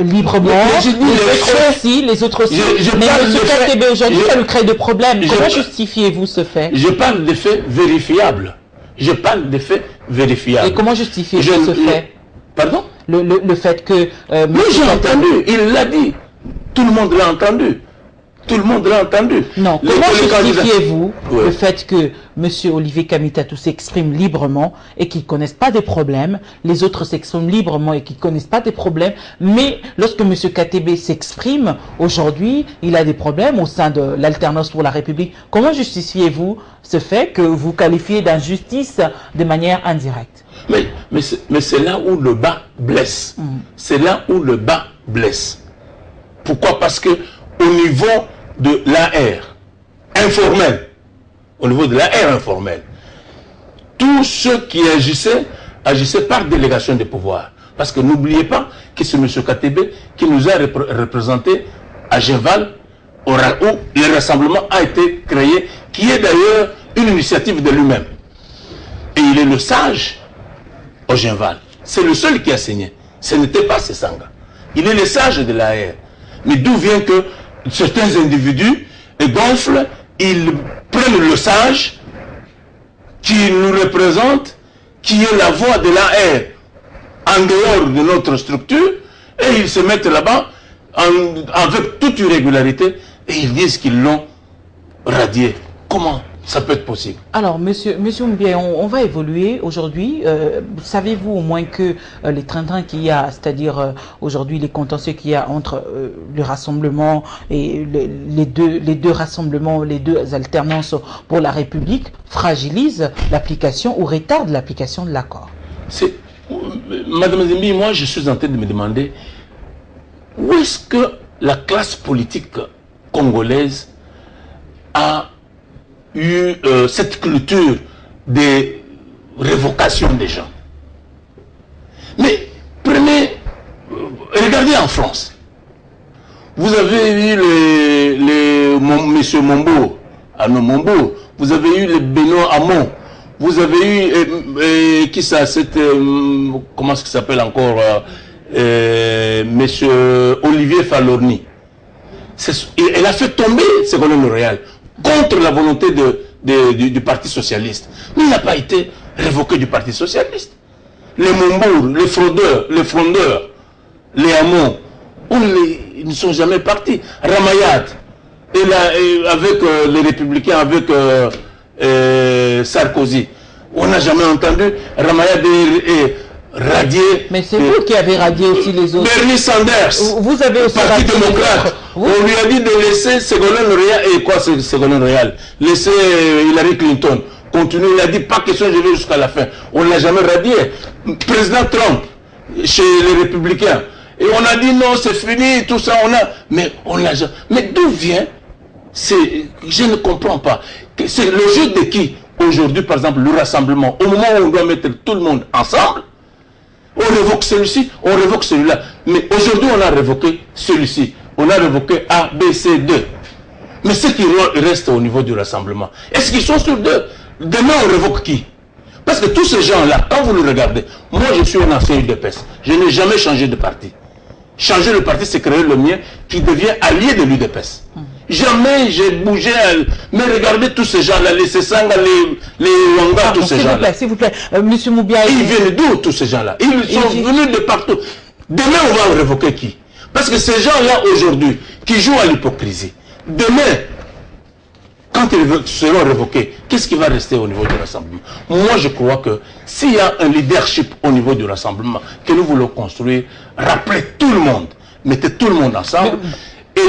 librement, les autres aussi, mais M. KTB aujourd'hui, ça lui crée de problèmes. Comment justifiez-vous ce fait? Je parle des faits vérifiables. Et comment justifiez-vous ce fait? Pardon? Le fait que... Mais j'ai entendu, il l'a dit. Tout le monde l'a entendu. Non, comment justifiez-vous le fait que M. Olivier Kamitato s'exprime librement et qu'il ne connaisse pas des problèmes, les autres s'expriment librement et qu'ils ne connaissent pas des problèmes, mais lorsque M. KTB s'exprime, aujourd'hui, il a des problèmes au sein de l'Alternance pour la République. Comment justifiez-vous ce fait que vous qualifiez d'injustice de manière indirecte? Mais c'est là où le bas blesse. C'est là où le bas blesse. Pourquoi? Parce que au niveau de l'AR informel, tous ceux qui agissaient par délégation de pouvoir. Parce que n'oubliez pas que c'est M. KTB qui nous a représenté à Genval, où le rassemblement a été créé, qui est d'ailleurs une initiative de lui-même. Et il est le sage au Genval. C'est le seul qui a signé. Ce n'était pas Sesanga. Il est le sage de l'AR. Mais d'où vient que certains individus gonflent, ils prennent le sage qui nous représente, qui est la voix de l'AR en dehors de notre structure, et ils se mettent là-bas avec toute irrégularité et ils disent qu'ils l'ont radier. Comment ça peut être possible? Alors, monsieur Mbia, on va évoluer aujourd'hui. Savez-vous au moins que les trains qu'il y a, c'est-à-dire aujourd'hui les contentieux qu'il y a entre le rassemblement et les deux rassemblements, les deux alternances pour la République, fragilisent l'application ou retardent l'application de l'accord? Madame Zimbi, moi je suis en train de me demander où est-ce que la classe politique congolaise a eu cette culture de révocation des gens. Mais prenez, regardez en France. Vous avez eu Monsieur Mombo, Arnaud Mombo, vous avez eu le Benoît Hamon, vous avez eu, qui ça, comment ça s'appelle encore, Monsieur Olivier Falorni. Elle a fait tomber Ségolène Royal contre la volonté du Parti Socialiste. Mais il n'a pas été révoqué du Parti Socialiste. Les Mombour, les frondeurs, les Hamon, ils ne sont jamais partis. Ramayad, avec les Républicains, avec Sarkozy, on n'a jamais entendu Ramayad est radié. Mais c'est vous qui avez radié aussi les autres. Bernie Sanders, vous avez aussi Parti démocrate. On lui a dit de laisser Ségolène Royal. Et quoi Ségolène Royal? Laisser Hillary Clinton. Continuer. Il a dit pas question, je vais jusqu'à la fin. On ne l'a jamais radié. Président Trump, chez les Républicains. Et on a dit non, c'est fini, tout ça. Mais on l'a jamais. Mais d'où vient? Je ne comprends pas. C'est le jeu de qui? Aujourd'hui, par exemple, le rassemblement. Au moment où on doit mettre tout le monde ensemble, on révoque celui-ci, on révoque celui-là. Mais aujourd'hui, on a révoqué celui-ci. On a révoqué A, B, C, 2. Mais ceux qui restent au niveau du rassemblement, est-ce qu'ils sont sur deux? Demain, on révoque qui? Parce que tous ces gens-là, quand vous le regardez, moi je suis un ancien UDPS. Je n'ai jamais changé de parti. Changer le parti, c'est créer le mien qui devient allié de l'UDPS. Jamais j'ai bougé. Mais regardez tous ces gens-là, les Sessanga, les Wanga, tous ces gens-là. S'il vous plaît, Monsieur Moubia. Ils viennent d'où tous ces gens-là? Ils sont venus de partout. Demain, on va révoquer qui? Parce que ces gens-là, aujourd'hui, qui jouent à l'hypocrisie, demain, quand ils seront révoqués, qu'est-ce qui va rester au niveau du rassemblement? Moi, je crois que s'il y a un leadership au niveau du rassemblement que nous voulons construire, rappelez tout le monde, mettez tout le monde ensemble. Et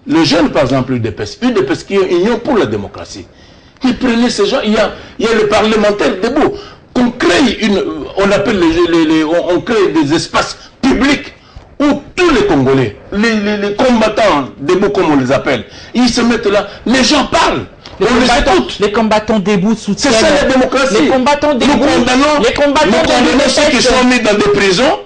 les jeunes, par exemple, UDPS qui est Union pour la démocratie, ils prenaient ces gens, il y a le parlementaire debout, qu'on crée on appelle on crée des espaces publics où tous les Congolais, les combattants debout comme on les appelle, ils se mettent là, les gens parlent. Les combattants debout soutiennent. C'est ça la démocratie. Les combattants debout. Nous condamnons ceux qui sont mis dans des prisons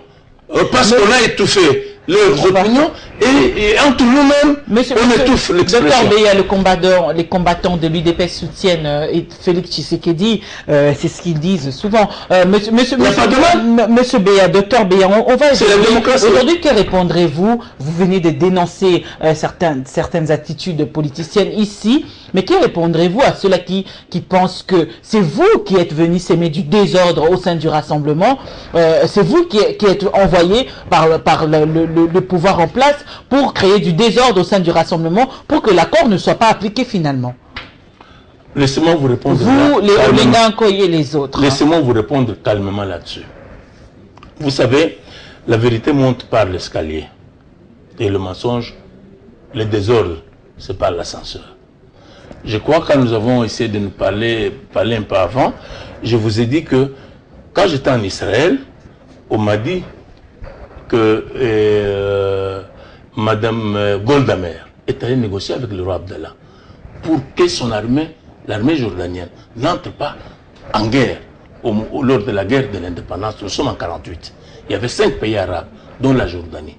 parce qu'on a étouffé leurs opinions et entre nous-mêmes, on étouffe l'expression. Docteur Beya, les combattants de l'UDPS soutiennent Félix Tshisekedi, c'est ce qu'ils disent souvent. Monsieur Beya, docteur Beya, on va... C'est la démocratie. Aujourd'hui, que répondrez-vous? Vous venez de dénoncer certaines attitudes politiciennes ici, mais que répondrez-vous à ceux-là qui pensent que c'est vous qui êtes venus s'aimer du désordre au sein du rassemblement, c'est vous qui êtes envoyé par le pouvoir en place pour créer du désordre au sein du rassemblement, pour que l'accord ne soit pas appliqué finalement? Laissez-moi vous répondre. Vous, les Olinganko et les autres. Laissez-moi vous répondre calmement là-dessus. Vous savez, la vérité monte par l'escalier. Et le mensonge, le désordre, c'est par l'ascenseur. Je crois que quand nous avons essayé de nous parler un peu avant, je vous ai dit que quand j'étais en Israël, on m'a dit que Madame Golda Meir est allée négocier avec le roi Abdallah pour que son armée, l'armée jordanienne, n'entre pas en guerre lors de la guerre de l'indépendance. Nous sommes en 1948. Il y avait 5 pays arabes, dont la Jordanie.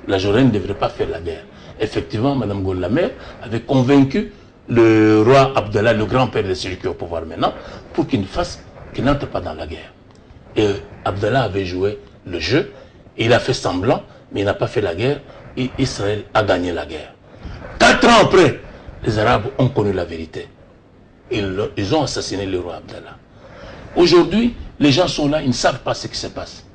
La Jordanie ne devrait pas faire la guerre. Effectivement, Madame Golda Meir avait convaincu le roi Abdallah, le grand-père de celui qui est au pouvoir maintenant, pour qu'il n'entre pas dans la guerre. Et Abdallah avait joué le jeu, il a fait semblant, mais il n'a pas fait la guerre, et Israël a gagné la guerre. 4 ans après, les Arabes ont connu la vérité. Ils ont assassiné le roi Abdallah. Aujourd'hui, les gens sont là, ils ne savent pas ce qui se passe.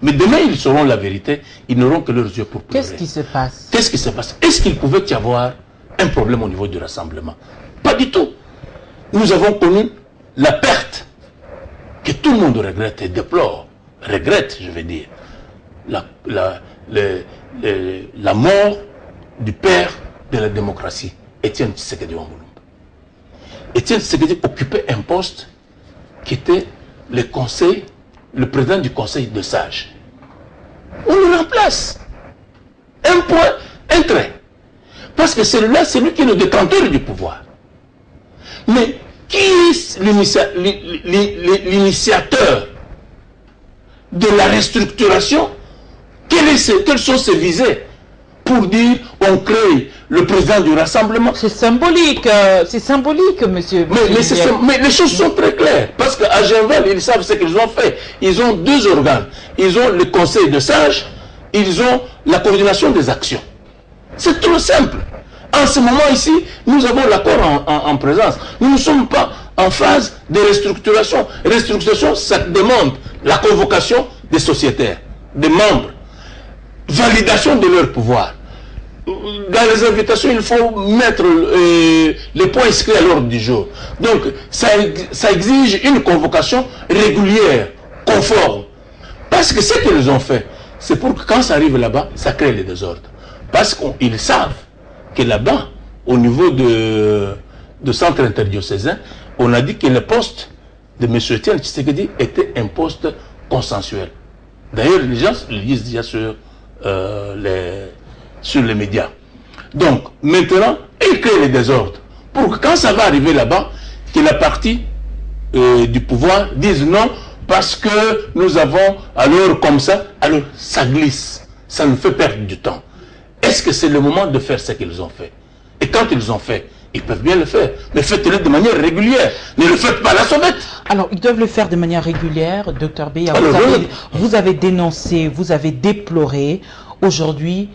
Mais demain, ils sauront la vérité, ils n'auront que leurs yeux pour pleurer. Qu'est-ce qui se passe? Qu'est-ce qui se passe? Est-ce qu'il pouvait y avoir un problème au niveau du rassemblement. Pas du tout. Nous avons connu la perte que tout le monde regrette et déplore. Regrette, je vais dire. La mort du père de la démocratie, Étienne Tshisekedi Wambulumba. Étienne Tshisekedi occupait un poste qui était le président du conseil de sages. On le remplace. Un point, un trait. Parce que celui-là, c'est lui qui est le détenteur du pouvoir. Mais qui est l'initiateur de la restructuration? Quelles sont ses visées pour dire on crée le président du rassemblement? C'est symbolique, monsieur. Mais les choses sont très claires. Parce qu'à Genval, ils savent ce qu'ils ont fait. Ils ont deux organes. Ils ont le conseil de sages, ils ont la coordination des actions. C'est trop simple. En ce moment ici, nous avons l'accord en présence. Nous ne sommes pas en phase de restructuration. Restructuration, ça demande la convocation des sociétaires, des membres, validation de leur pouvoir. Dans les invitations, il faut mettre les points inscrits à l'ordre du jour. Donc, ça exige une convocation régulière, conforme. Parce que ce qu'ils ont fait, c'est pour que quand ça arrive là-bas, ça crée les désordres. Parce qu'ils savent que là-bas, au niveau de centre interdiocésain, on a dit que le poste de M. Étienne Tshisekedi était un poste consensuel. D'ailleurs, les gens le disent déjà sur les médias. Donc, maintenant, ils créent les désordres. Pour que quand ça va arriver là-bas, que la partie du pouvoir dise non, parce que nous avons, alors comme ça, alors ça glisse. Ça nous fait perdre du temps. Est-ce que c'est le moment de faire ce qu'ils ont fait? Et quand ils ont fait, ils peuvent bien le faire. Mais faites-le de manière régulière. Ne le faites pas à la sauvette. Alors, ils doivent le faire de manière régulière, Dr Beya. Vous avez dénoncé, vous avez déploré. Aujourd'hui,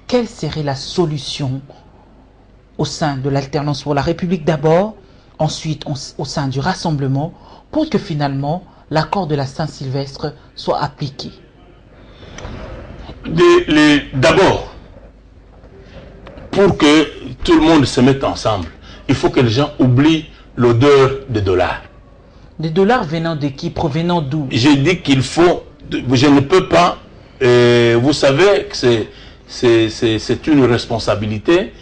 quelle serait la solution au sein de l'Alternance pour la République d'abord, ensuite au sein du Rassemblement, pour que finalement l'accord de la Saint-Sylvestre soit appliqué? D'abord, pour que tout le monde se mette ensemble, il faut que les gens oublient l'odeur des dollars. Des dollars venant de qui? Provenant d'où? J'ai dit qu'il faut... Je ne peux pas... vous savez que c'est une responsabilité.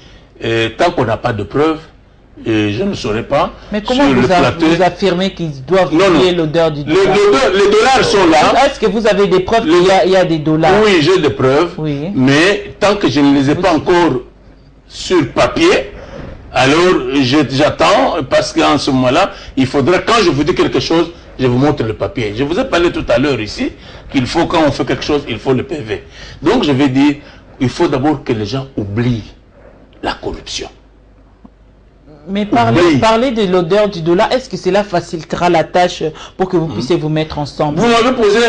Tant qu'on n'a pas de preuves, je ne saurais pas... Mais comment vous affirmez qu'ils doivent oublier l'odeur du dollar? Les dollars sont là. Est-ce que vous avez des preuves qu'il y a des dollars? Oui, j'ai des preuves. Oui. Mais tant que je ne les ai pas encore sur papier, alors j'attends, parce qu'en ce moment-là, il faudra, quand je vous dis quelque chose, je vous montre le papier. Je vous ai parlé tout à l'heure ici, qu'il faut, quand on fait quelque chose, il faut le PV. Donc je vais dire, il faut d'abord que les gens oublient la corruption. Mais parler de l'odeur du dollar, est-ce que cela facilitera la tâche pour que vous puissiez vous mettre ensemble? Vous m'avez posé la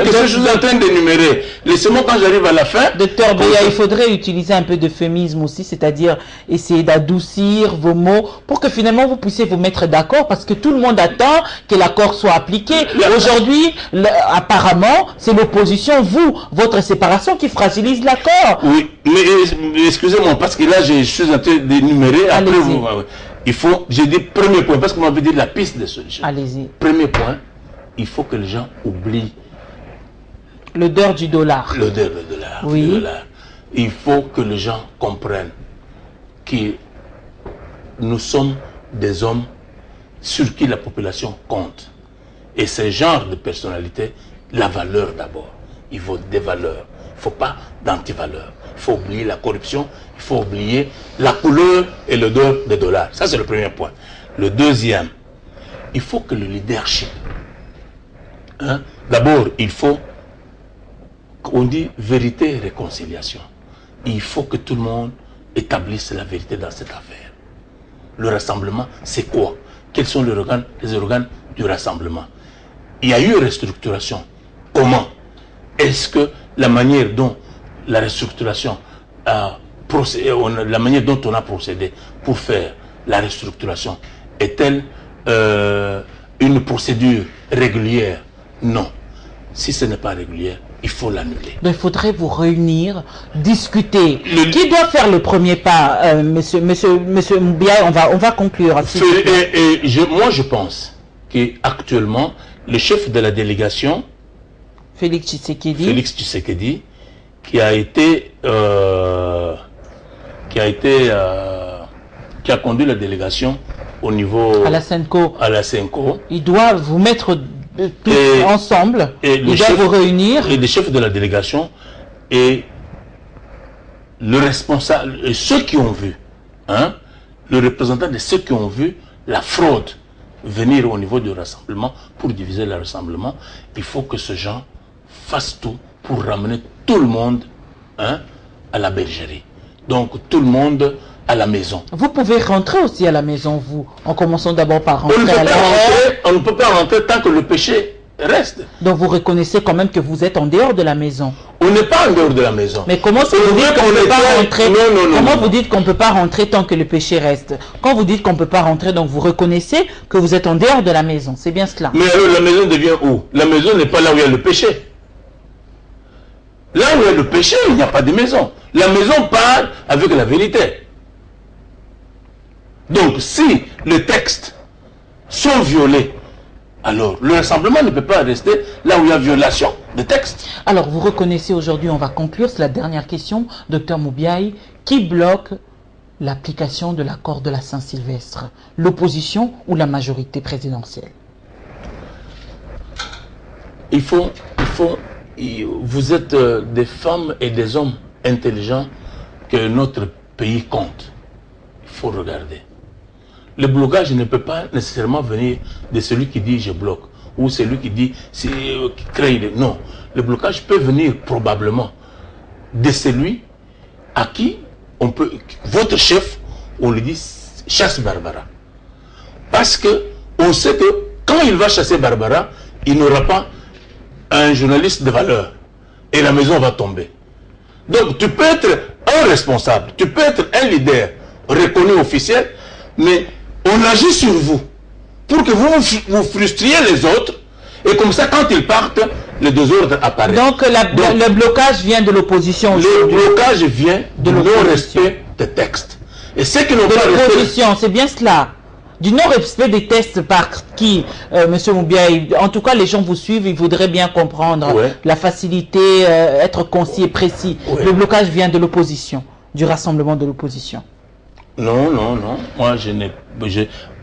question, je suis en train d'énumérer. Laissez-moi quand j'arrive à la fin. Docteur Beya, il faudrait utiliser un peu d'euphémisme aussi, c'est-à-dire essayer d'adoucir vos mots pour que finalement vous puissiez vous mettre d'accord, parce que tout le monde attend que l'accord soit appliqué. Aujourd'hui, apparemment, c'est l'opposition, votre séparation qui fragilise l'accord. Oui, mais excusez-moi, parce que là, je suis en train d'énumérer. Après vous... Il faut, j'ai dit premier point, parce que vous m'avez dit la piste de solution. Allez-y. Premier point, il faut que les gens oublient l'odeur du dollar. L'odeur du dollar. Oui. Du dollar. Il faut que les gens comprennent que nous sommes des hommes sur qui la population compte. Et ce genre de personnalité, la valeur d'abord. Il faut des valeurs. Il ne faut pas d'antivaleurs. Il faut oublier la corruption, il faut oublier la couleur et l'odeur des dollars. Ça, c'est le premier point. Le deuxième, il faut que le leadership, d'abord, il faut, on dit vérité et réconciliation. Il faut que tout le monde établisse la vérité dans cette affaire. Le rassemblement, c'est quoi? Quels sont les organes du rassemblement? Il y a eu une restructuration. Comment? Est-ce que la manière dont la restructuration la manière dont on a procédé pour faire la restructuration est-elle une procédure régulière? Non. Si ce n'est pas régulière, il faut l'annuler. Donc il faudrait vous réunir, discuter. Qui doit faire le premier pas, monsieur Moubiaï, on va conclure. Moi je pense qu'actuellement, le chef de la délégation, Félix Tshisekedi, qui a conduit la délégation au niveau à la Senco. Il doit vous mettre tous ensemble, il doit vous réunir. Et le chef de la délégation et le responsable, et ceux qui ont vu, hein, le représentant de ceux qui ont vu la fraude venir au niveau du rassemblement pour diviser le rassemblement, il faut que ce gens fassent tout pour ramener tout le monde, hein, à la bergerie. Donc tout le monde à la maison. Vous pouvez rentrer aussi à la maison, vous, en commençant d'abord par rentrer on ne peut pas rentrer tant que le péché reste. Donc vous reconnaissez quand même que vous êtes en dehors de la maison. On n'est pas en dehors de la maison. Mais comment vous dites qu'on ne peut pas rentrer? Comment vous dites qu'on ne peut pas rentrer tant que le péché reste? Quand vous dites qu'on ne peut pas rentrer, donc vous reconnaissez que vous êtes en dehors de la maison. C'est bien cela. Mais alors la maison devient où? La maison n'est pas là où il y a le péché. Là où il y a le péché, il n'y a pas de maison. La maison parle avec la vérité. Donc si les textes sont violés, alors le rassemblement ne peut pas rester là où il y a violation des textes. Alors vous reconnaissez aujourd'hui, on va conclure, c'est la dernière question, Dr Moubiaï, qui bloque l'application de l'accord de la Saint-Sylvestre? L'opposition ou la majorité présidentielle? Vous êtes des femmes et des hommes intelligents que notre pays compte. Il faut regarder. Le blocage ne peut pas nécessairement venir de celui qui dit je bloque ou celui qui dit qui crée. Non, le blocage peut venir probablement de celui à qui on peut, votre chef, on lui dit chasse Barbara. Parce que on sait que quand il va chasser Barbara, il n'aura pas un journaliste de valeur et la maison va tomber. Donc tu peux être un responsable, tu peux être un leader reconnu officiel, mais on agit sur vous pour que vous frustriez les autres et comme ça quand ils partent, le désordre apparaît. Donc le blocage vient de l'opposition. Le blocage vient de non-respect des textes. Et ceux qui n'ont pas respecté... l'opposition, c'est bien cela. Du non-respect des tests par qui, Monsieur Moubiaï? En tout cas, les gens vous suivent, ils voudraient bien comprendre la facilité, être concis et précis. Le blocage vient de l'opposition, du rassemblement de l'opposition. Non. Moi,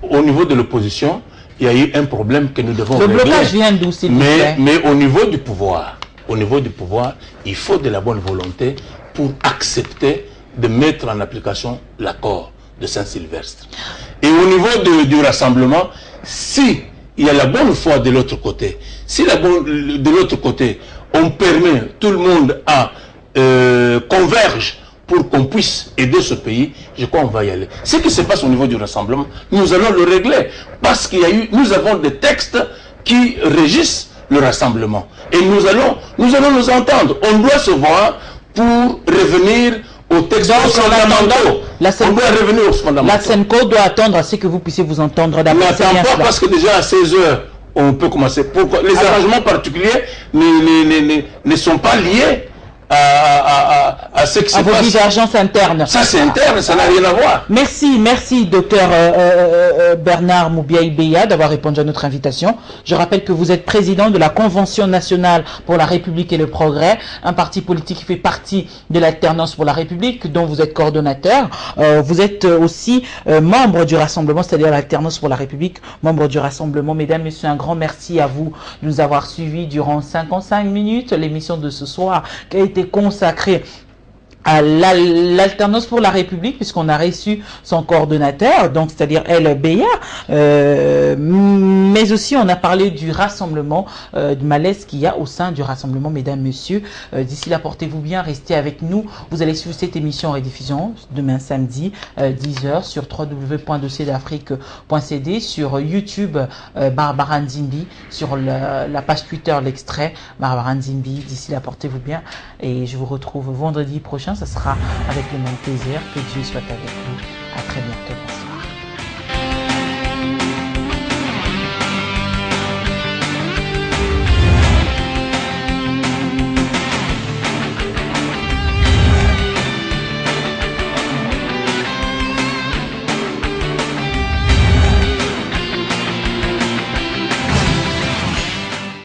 au niveau de l'opposition, il y a eu un problème que nous devons régler. Le blocage vient d'où, s'il vous plaît? Mais au niveau du pouvoir, il faut de la bonne volonté pour accepter de mettre en application l'accord de Saint-Sylvestre. Et au niveau du rassemblement, si il y a la bonne foi de l'autre côté, si de l'autre côté, on permet tout le monde à converge pour qu'on puisse aider ce pays, je crois qu'on va y aller. Ce qui se passe au niveau du rassemblement, nous allons le régler. Parce qu'il y a eu, nous avons des textes qui régissent le rassemblement. Et nous allons nous entendre. On doit se voir pour revenir aux textes fondamentaux. La Senco doit attendre à ce que vous puissiez vous entendre d'abord. N'attends pas parce que déjà à 16 h on peut commencer. Pourquoi? Les arrangements particuliers ne sont pas liés à ce qui se passe. À vos divergences internes. Ça c'est interne, ça n'a rien à voir. Merci docteur Bernard Moubiaï-Beya d'avoir répondu à notre invitation. Je rappelle que vous êtes président de la Convention nationale pour la République et le progrès, un parti politique qui fait partie de l'Alternance pour la République, dont vous êtes coordonnateur. Vous êtes aussi membre du Rassemblement, c'est-à-dire l'Alternance pour la République, membre du Rassemblement. Mesdames, Messieurs, un grand merci à vous de nous avoir suivis durant 55 minutes. L'émission de ce soir qui a été consacrée à l'Alternance pour la République, puisqu'on a reçu son coordonnateur, donc c'est-à-dire Beya, mais aussi on a parlé du rassemblement, du malaise qu'il y a au sein du rassemblement. Mesdames, Messieurs, d'ici là, portez-vous bien, restez avec nous. Vous allez suivre cette émission en rediffusion demain samedi 10 h sur www.dossierDafrique.cd, sur YouTube Barbara Nzimbi, sur la page Twitter l'extrait Barbara Nzimbi. D'ici là, portez-vous bien et je vous retrouve vendredi prochain. Ce sera avec le même plaisir. Que Dieu soit avec vous. À très bientôt. Bonsoir.